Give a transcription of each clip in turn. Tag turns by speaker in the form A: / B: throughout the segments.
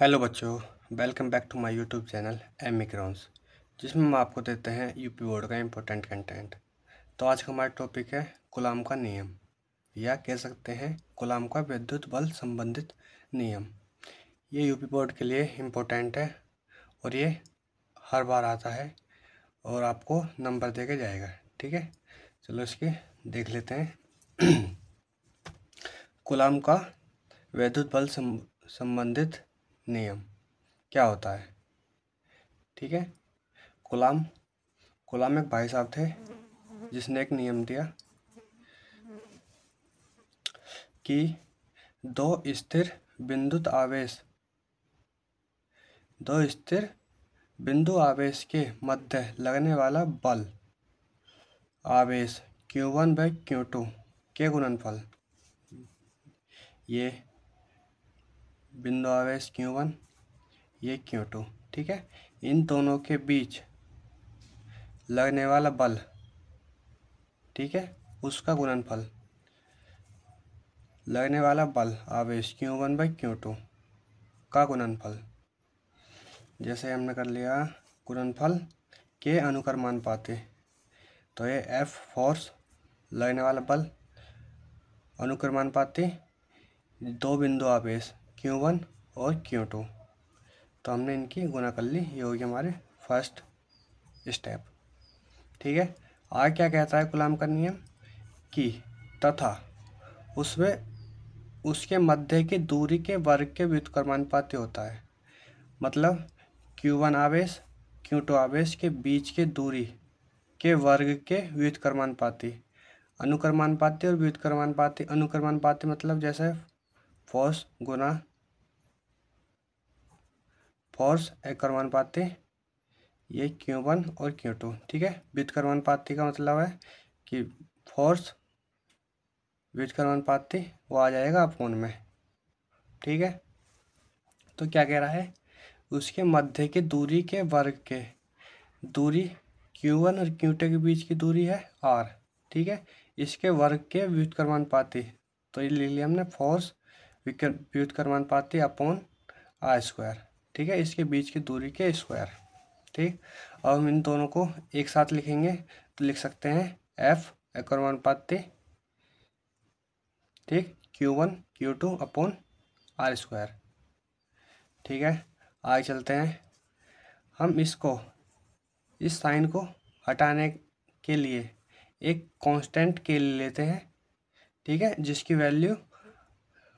A: Hello बच्चों, welcome back to my YouTube channel M Microns, जिसमें हम आपको देते हैं यूपी बोर्ड का इम्पोर्टेंट कंटेंट। तो आज का हमारा टॉपिक है कूलाम का नियम, या कह सकते हैं कूलाम का विद्युत बल संबंधित नियम। ये यूपी बोर्ड के लिए इम्पोर्टेंट है और ये हर बार आता है और आपको नंबर दे के जाएगा। ठीक है, चलो इसके देख लेते हैं। कूलाम का विद्युत बल संबंधित नियम क्या होता है। ठीक है, कूलाम एक भाई साहब थे जिसने एक नियम दिया कि दो स्थिर बिंदु आवेश के मध्य लगने वाला बल आवेश Q1/Q2 के गुणनफल, ये बिंदु आवेश Q1, ये Q2, ठीक है, इन दोनों के बीच लगने वाला बल, ठीक है, उसका गुणनफल, लगने वाला बल आवेश Q1/Q2 का गुणनफल। जैसे हमने कर लिया गुणनफल के अनुक्रमानुपाती, तो ये F फोर्स लगने वाला बल अनुक्रमानुपाती दो बिंदु आवेश Q1 और Q2, तो हमने इनकी गुणा कर ली। ये होगी हमारे फर्स्ट स्टेप। ठीक है, आगे क्या कहता है कूलाम का नियम कि तथा उसके मध्य की दूरी के वर्ग के व्युत्क्रमानुपाती होता है। मतलब Q1 आवेश Q2 आवेश के बीच के दूरी के वर्ग के व्युत्क्रमानुपाती, अनुक्रमानुपाती और व्युत्क्रमानुपाती। अनुक्रमानुपाती मतलब जैसे फोर्स गुना फोर्स अनुक्रमानुपाती, ये Q1 और Q2। ठीक है, व्युत्क्रमानुपाती का मतलब है कि फोर्स व्युत्क्रमानुपाती वो आ जाएगा अपॉन में। ठीक है, तो क्या कह रहा है, उसके मध्य की दूरी के वर्ग के, दूरी Q1 और Q2 के बीच की दूरी है R, ठीक है, इसके वर्ग के व्युत्क्रमानुपाती, तो ये ले लिया हमने फोर्स व्युत्क्रमानुपाती अपॉन R²। ठीक है, इसके बीच की दूरी के स्क्वायर। ठीक, अब हम इन दोनों को एक साथ लिखेंगे तो लिख सकते हैं F अनुक्रमानुपाती, ठीक, Q1 Q2 अपॉन R²। ठीक है, आगे चलते हैं। हम इस साइन को हटाने के लिए एक कांस्टेंट के लिए लेते हैं, ठीक है, जिसकी वैल्यू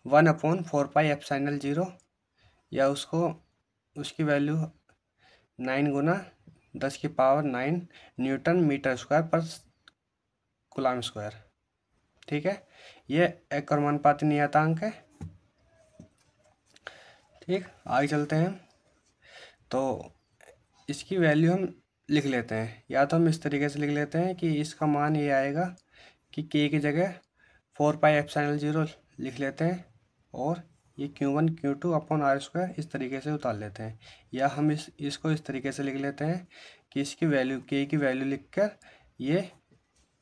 A: 1/4πε0, या उसकी वैल्यू 9 गुना 10⁹ न्यूटन मीटर स्क्वायर पर कूलाम स्क्वायर। ठीक है, ये अनुक्रमानुपाती नियतांक है। ठीक, आगे चलते हैं। तो इसकी वैल्यू हम लिख लेते हैं, या तो हम इस तरीके से लिख लेते हैं कि इसका मान ये आएगा कि K की जगह 4πε0 लिख लेते हैं, और ये Q1 Q2 अपॉन R² इस तरीके से उतार लेते हैं। या हम इसको इस तरीके से लिख लेते हैं कि इसकी वैल्यू K की वैल्यू लिखकर ये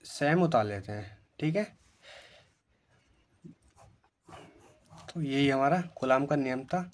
A: सेम उतार लेते हैं। ठीक है, तो यही हमारा कूलाम का नियम था।